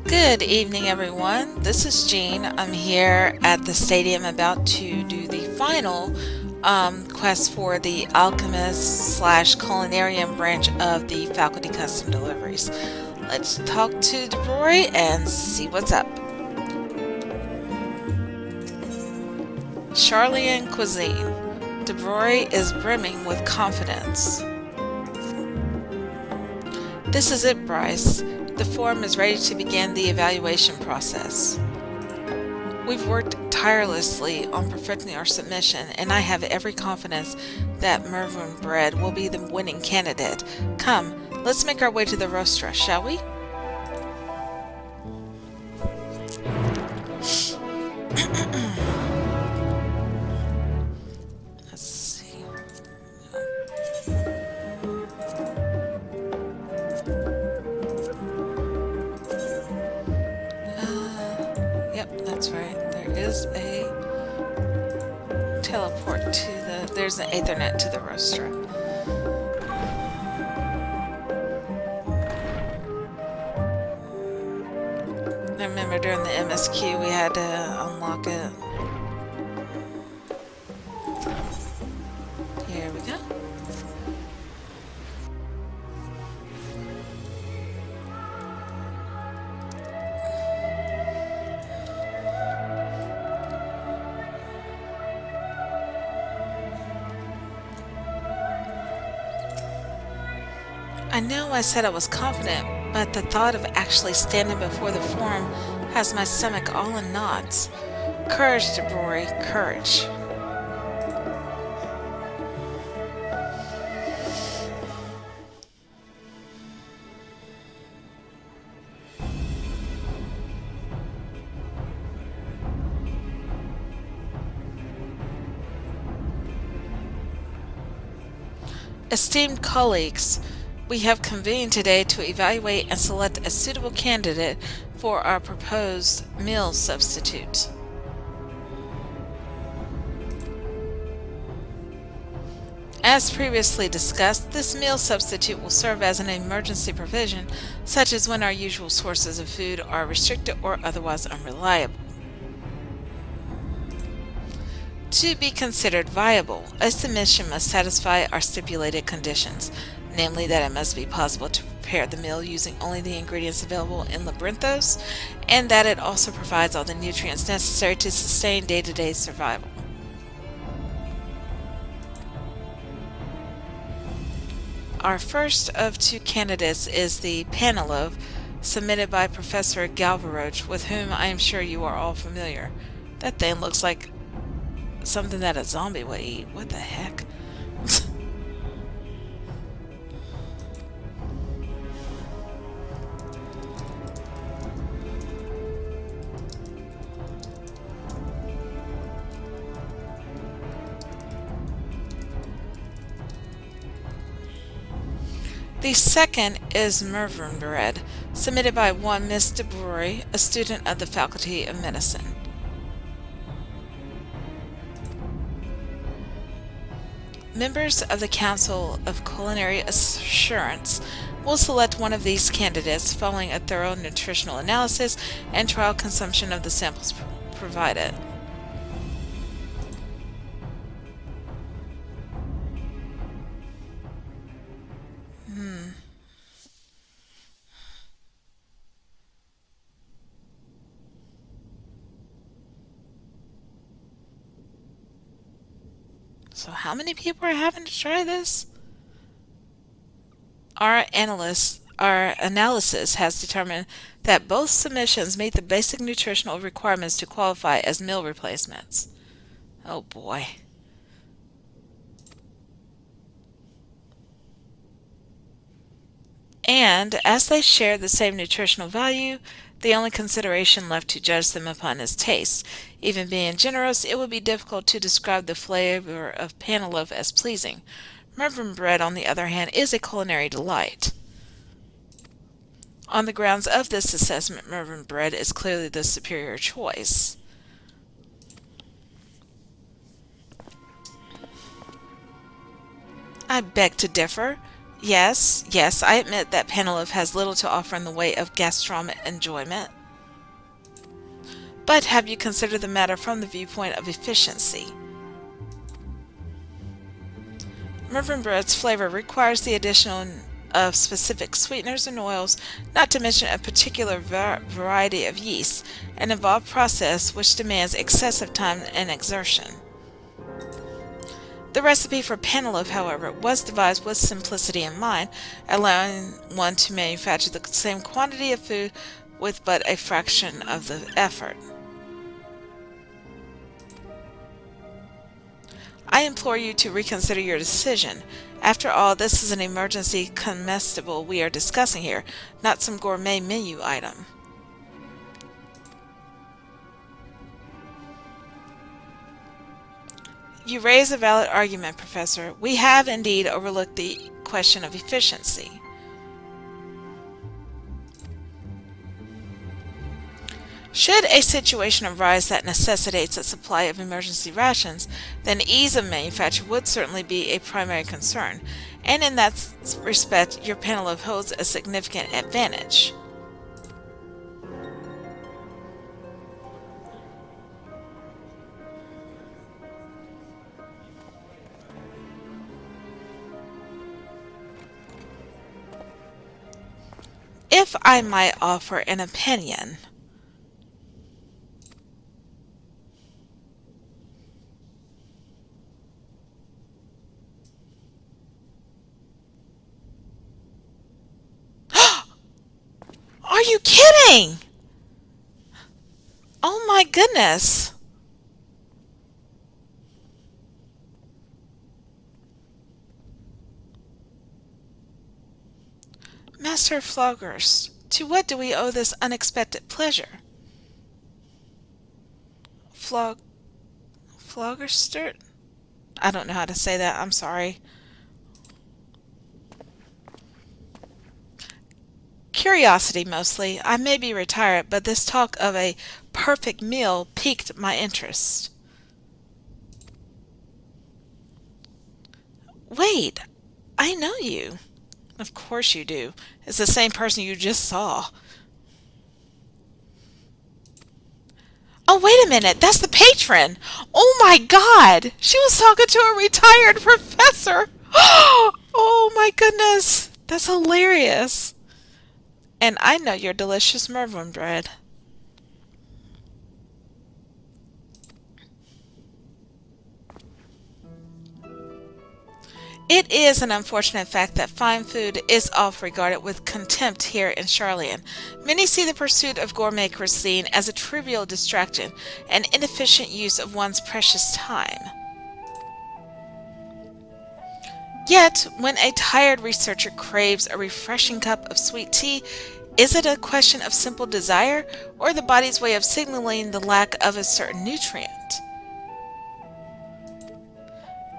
Good evening, everyone. This is Jean. I'm here at the stadium about to do the final quest for the alchemist slash culinarian branch of the faculty custom deliveries. Let's talk to DeBroy and see what's up. Sharlayan Cuisine. DeBroy is brimming with confidence. This is it, Bryce. The form is ready to begin the evaluation process. We've worked tirelessly on perfecting our submission, and I have every confidence that Mervyn Bread will be the winning candidate. Come, let's make our way to the rostra, shall we? Let's see. Yep, that's right. There is a teleport to there's an Ethernet to the rostra. I remember during the MSQ we had to unlock it. Here we go. I know I said I was confident, but the thought of actually standing before the forum has my stomach all in knots. Courage, DeBroy, courage. Esteemed colleagues, we have convened today to evaluate and select a suitable candidate for our proposed meal substitute. As previously discussed, this meal substitute will serve as an emergency provision, such as when our usual sources of food are restricted or otherwise unreliable. To be considered viable, a submission must satisfy our stipulated conditions, namely that it must be possible to prepare the meal using only the ingredients available in Labyrinthos, and that it also provides all the nutrients necessary to sustain day-to-day survival. Our first of two candidates is the Panilove, submitted by Professor Galvaroche, with whom I am sure you are all familiar. That thing looks like something that a zombie would eat. What the heck? The second is Mervyn Bread, submitted by one Miss DeBroy, a student of the Faculty of Medicine. Members of the Council of Culinary Assurance will select one of these candidates following a thorough nutritional analysis and trial consumption of the samples provided. So how many people are having to try this? Our analysis has determined that both submissions meet the basic nutritional requirements to qualify as meal replacements. Oh boy. And as they share the same nutritional value, the only consideration left to judge them upon is taste. Even being generous, it would be difficult to describe the flavor of Panilove as pleasing. Mervyn bread, on the other hand, is a culinary delight. On the grounds of this assessment, Mervyn bread is clearly the superior choice. I beg to differ. Yes, I admit that Panilove has little to offer in the way of gastronomic enjoyment. But have you considered the matter from the viewpoint of efficiency? Mervyn bread's flavor requires the addition of specific sweeteners and oils, not to mention a particular variety of yeast, an involved process which demands excessive time and exertion. The recipe for panaloaf, however, was devised with simplicity in mind, allowing one to manufacture the same quantity of food with but a fraction of the effort. I implore you to reconsider your decision. After all, this is an emergency comestible we are discussing here, not some gourmet menu item. You raise a valid argument, Professor. We have indeed overlooked the question of efficiency. Should a situation arise that necessitates a supply of emergency rations, then ease of manufacture would certainly be a primary concern, and in that respect your panaloaf holds a significant advantage. If I might offer an opinion, are you kidding? Oh my goodness. Master Floggers, to what do we owe this unexpected pleasure? Flog... Floggerstert? I don't know how to say that, I'm sorry. Curiosity mostly. I may be retired, but this talk of a perfect meal piqued my interest. Wait, I know you. Of course you do. It's the same person you just saw. Oh, wait a minute. That's the patron. Oh my God. She was talking to a retired professor. Oh my goodness. That's hilarious. And I know your delicious Mervyn bread. It is an unfortunate fact that fine food is oft regarded with contempt here in Sharlayan. Many see the pursuit of gourmet cuisine as a trivial distraction, an inefficient use of one's precious time. Yet, when a tired researcher craves a refreshing cup of sweet tea, is it a question of simple desire or the body's way of signaling the lack of a certain nutrient?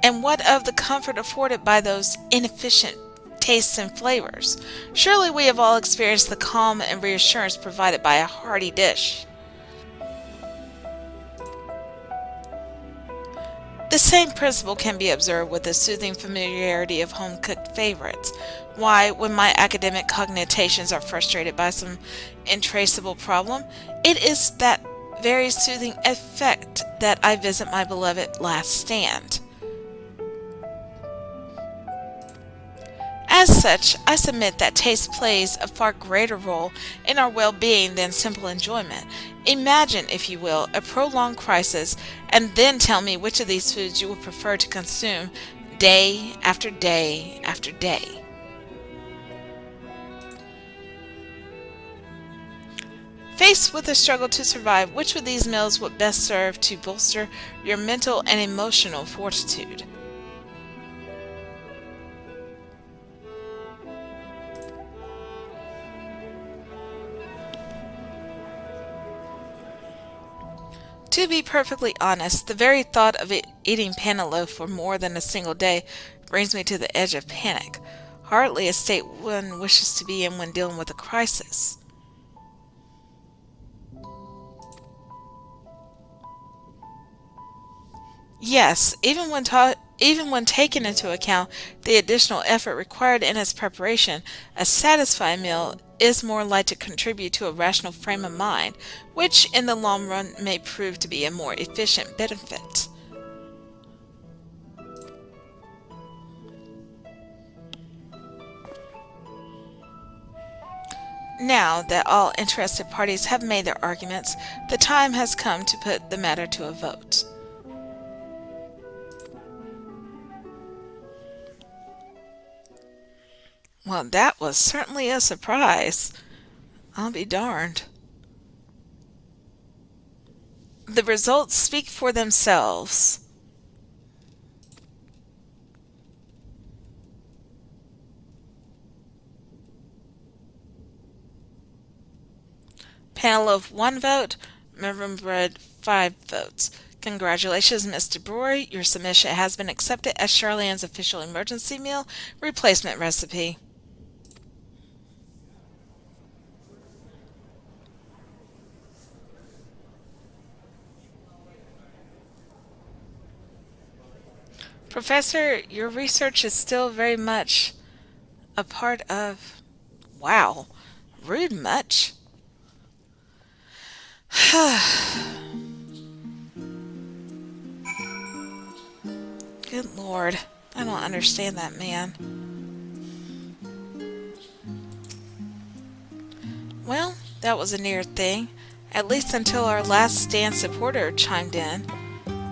And what of the comfort afforded by those inefficient tastes and flavors? Surely we have all experienced the calm and reassurance provided by a hearty dish. The same principle can be observed with the soothing familiarity of home-cooked favorites. Why, when my academic cogitations are frustrated by some intraceable problem, it is that very soothing effect that I visit my beloved Last Stand. As such, I submit that taste plays a far greater role in our well-being than simple enjoyment. Imagine, if you will, a prolonged crisis, and then tell me which of these foods you would prefer to consume day after day after day. Faced with the struggle to survive, which of these meals would best serve to bolster your mental and emotional fortitude? To be perfectly honest, the very thought of eating panaloaf for more than a single day brings me to the edge of panic. Hardly a state one wishes to be in when dealing with a crisis. Yes, even when Even when taking into account the additional effort required in its preparation, a satisfying meal is more likely to contribute to a rational frame of mind, which in the long run may prove to be a more efficient benefit. Now that all interested parties have made their arguments, the time has come to put the matter to a vote. Well, that was certainly a surprise. I'll be darned. The results speak for themselves. Panel of 1 vote, Mervyn Bread 5 votes. Congratulations, Mr. Broy. Your submission has been accepted as Sharlayan's official emergency meal replacement recipe. Professor, your research is still very much a part of. Wow, rude much. Good Lord, I don't understand that man. Well, that was a near thing, at least until our last stand supporter chimed in.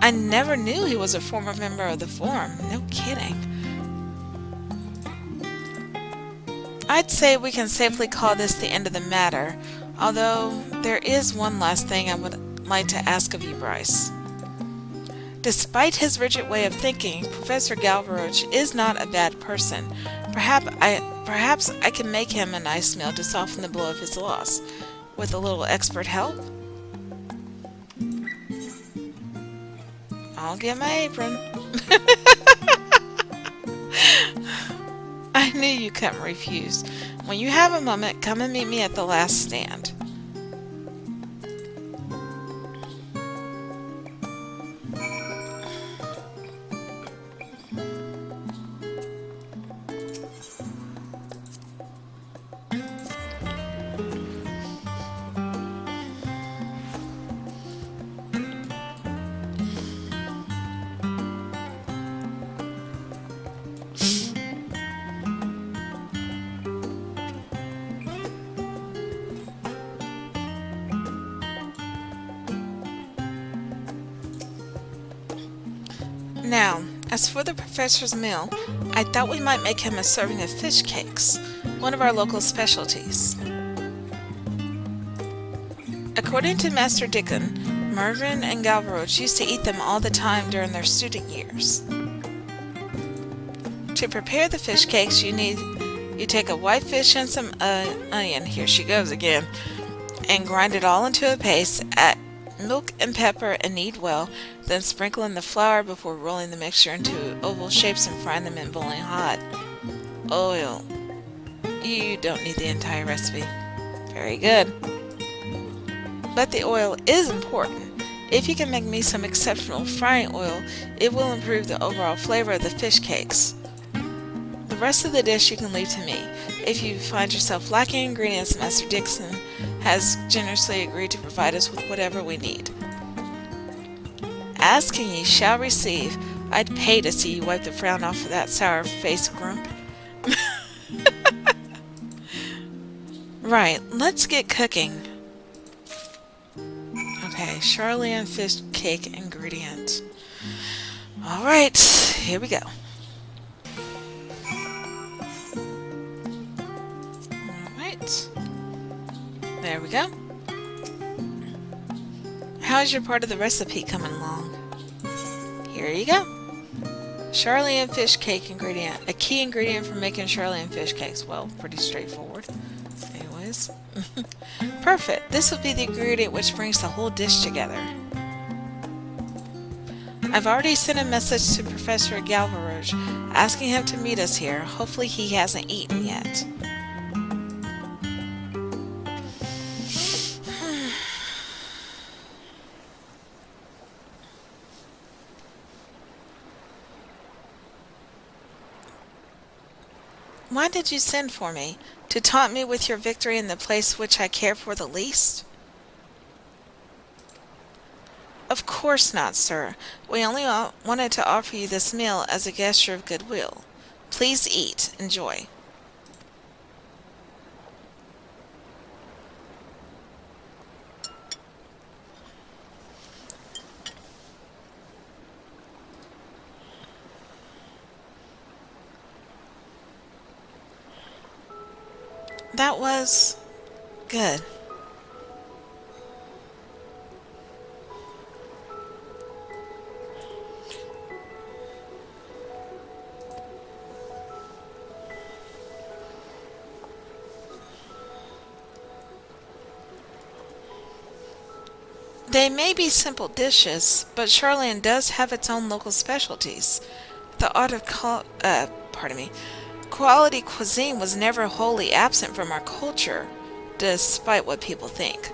I never knew he was a former member of the forum. No kidding. I'd say we can safely call this the end of the matter, although there is one last thing I would like to ask of you, Bryce. Despite his rigid way of thinking, Professor Galvaroche is not a bad person. Perhaps I can make him a nice meal to soften the blow of his loss, with a little expert help. I'll get my apron. I knew you couldn't refuse. When you have a moment, come and meet me at the last stand. Now, as for the professor's meal, I thought we might make him a serving of fish cakes, one of our local specialties. According to Master Dickon, Mervyn and Galvaroche used to eat them all the time during their student years. To prepare the fish cakes, you take a white fish and some onion, here she goes again, and grind it all into a paste. Add milk and pepper and knead well, then sprinkle in the flour before rolling the mixture into oval shapes and frying them in boiling hot oil. You don't need the entire recipe. Very good. But the oil is important. If you can make me some exceptional frying oil, it will improve the overall flavor of the fish cakes. The rest of the dish you can leave to me. If you find yourself lacking ingredients, Master Dixon has generously agreed to provide us with whatever we need. Ask and ye shall receive. I'd pay to see you wipe the frown off of that sour-faced grump. Right, let's get cooking. Okay, Sharlayan fish cake ingredient. Alright, here we go. Alright. There we go. How's your part of the recipe coming along? Here you go. Sharlayan fish cake ingredient. A key ingredient for making Sharlayan fish cakes. Well, pretty straightforward. Anyways. Perfect. This will be the ingredient which brings the whole dish together. I've already sent a message to Professor Galvaroche asking him to meet us here. Hopefully he hasn't eaten yet. Why did you send for me? To taunt me with your victory in the place which I care for the least? Of course not, sir. We only wanted to offer you this meal as a gesture of goodwill. Please eat. Enjoy. That was good. They may be simple dishes, but Sharlayan does have its own local specialties. The art of pardon me, quality cuisine was never wholly absent from our culture, despite what people think.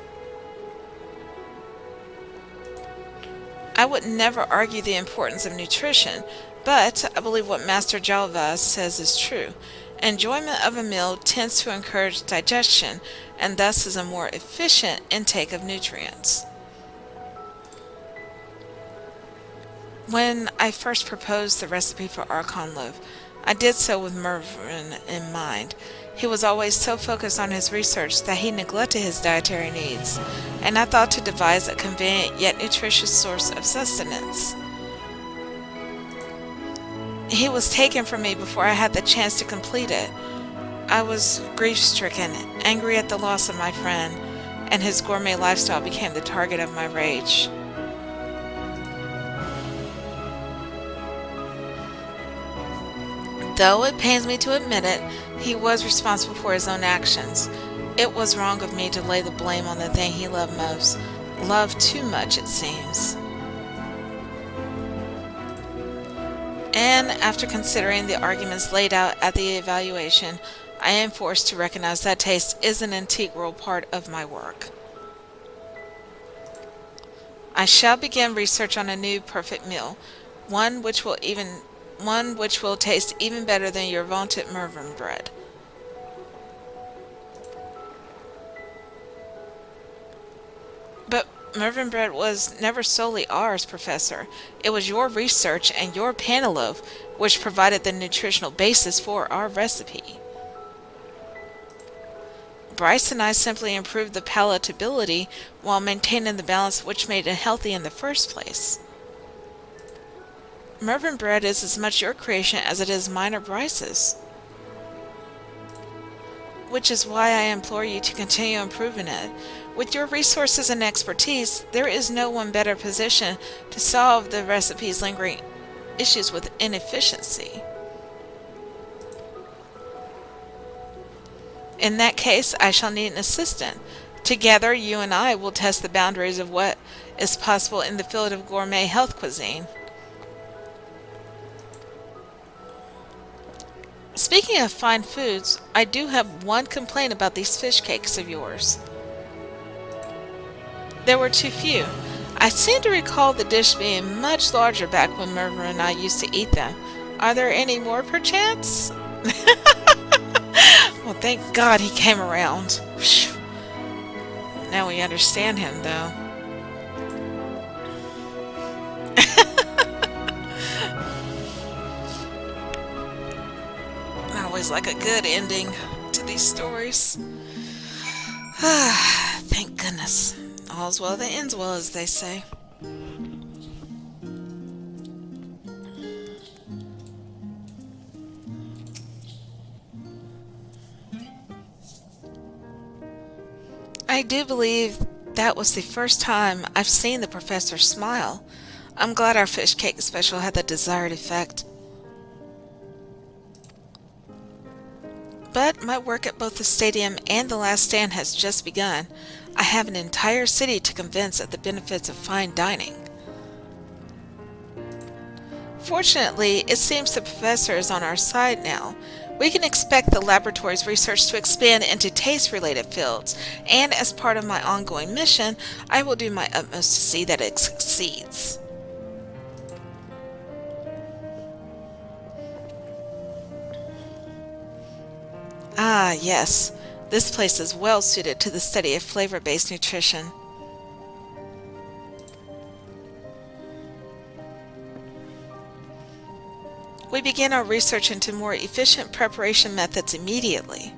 I would never argue the importance of nutrition, but I believe what Master Jalva says is true. Enjoyment of a meal tends to encourage digestion, and thus is a more efficient intake of nutrients. When I first proposed the recipe for Archon loaf, I did so with Mervyn in mind. He was always so focused on his research that he neglected his dietary needs, and I thought to devise a convenient yet nutritious source of sustenance. He was taken from me before I had the chance to complete it. I was grief-stricken, angry at the loss of my friend, and his gourmet lifestyle became the target of my rage. Though it pains me to admit it, he was responsible for his own actions. It was wrong of me to lay the blame on the thing he loved most. Loved too much, it seems. And after considering the arguments laid out at the evaluation, I am forced to recognize that taste is an integral part of my work. I shall begin research on a new perfect meal, one which will taste even better than your vaunted Mervyn bread. But Mervyn bread was never solely ours, Professor. It was your research and your panaloaf which provided the nutritional basis for our recipe. Bryce and I simply improved the palatability while maintaining the balance which made it healthy in the first place. Mervyn bread is as much your creation as it is mine or Bryce's, which is why I implore you to continue improving it. With your resources and expertise, there is no one better positioned to solve the recipe's lingering issues with inefficiency. In that case, I shall need an assistant. Together, you and I will test the boundaries of what is possible in the field of gourmet health cuisine. Speaking of fine foods, I do have one complaint about these fish cakes of yours. There were too few. I seem to recall the dish being much larger back when Mervyn and I used to eat them. Are there any more perchance? Well, thank God he came around. Whew. Now we understand him, though. I always like a good ending to these stories. Thank goodness. All's well that ends well, as they say. I do believe that was the first time I've seen the professor smile. I'm glad our fish cake special had the desired effect. But my work at both the stadium and the last stand has just begun. I have an entire city to convince of the benefits of fine dining. Fortunately, it seems the professor is on our side now. We can expect the laboratory's research to expand into taste-related fields, and as part of my ongoing mission, I will do my utmost to see that it succeeds. Ah, yes. This place is well suited to the study of flavor-based nutrition. We begin our research into more efficient preparation methods immediately.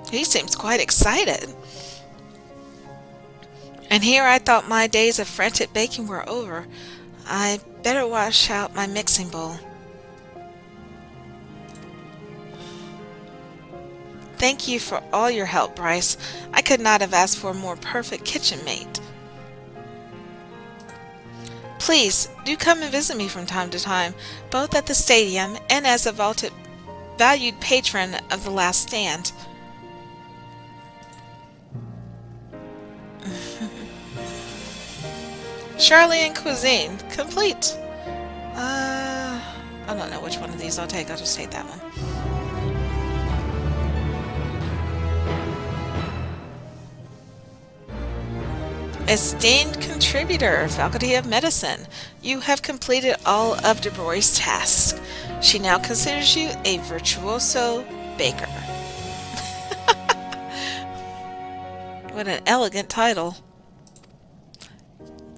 He seems quite excited. And here I thought my days of frantic baking were over. I better wash out my mixing bowl. Thank you for all your help, Bryce. I could not have asked for a more perfect kitchen mate. Please, do come and visit me from time to time, both at the stadium and as a valued patron of The Last Stand. Sharlayan Cuisine, complete. I don't know which one of these I'll take. I'll just take that one. Esteemed contributor, Faculty of Medicine, you have completed all of Deliveries' tasks. She now considers you a virtuoso baker. What an elegant title.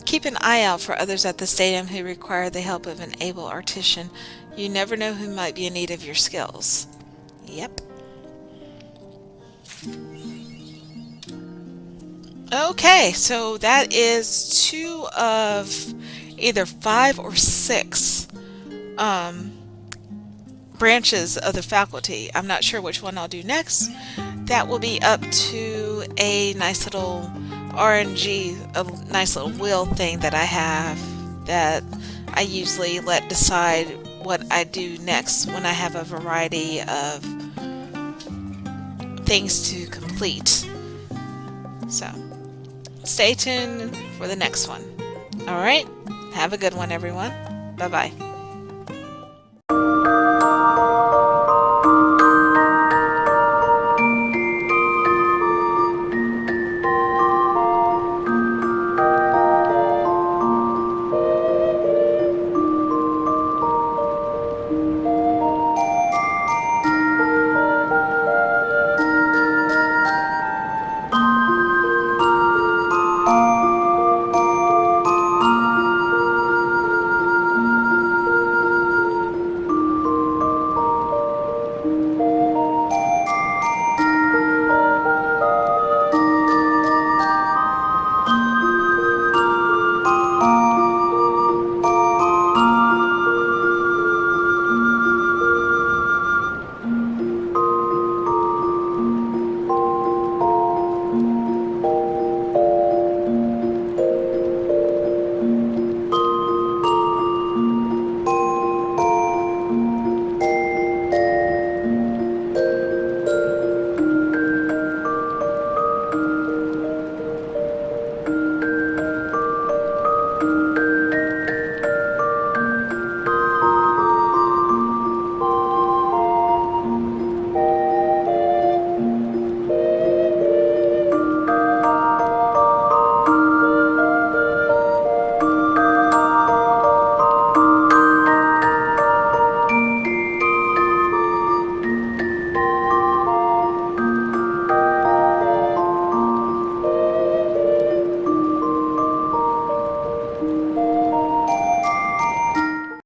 Keep an eye out for others at the stadium who require the help of an able artisan. You never know who might be in need of your skills. Yep. Okay, so that is 2 of either 5 or 6 branches of the faculty. I'm not sure which one I'll do next. That will be up to a nice little RNG, a nice little wheel thing that I have that I usually let decide what I do next when I have a variety of things to complete. So, stay tuned for the next one. Alright, have a good one, everyone. Bye-bye.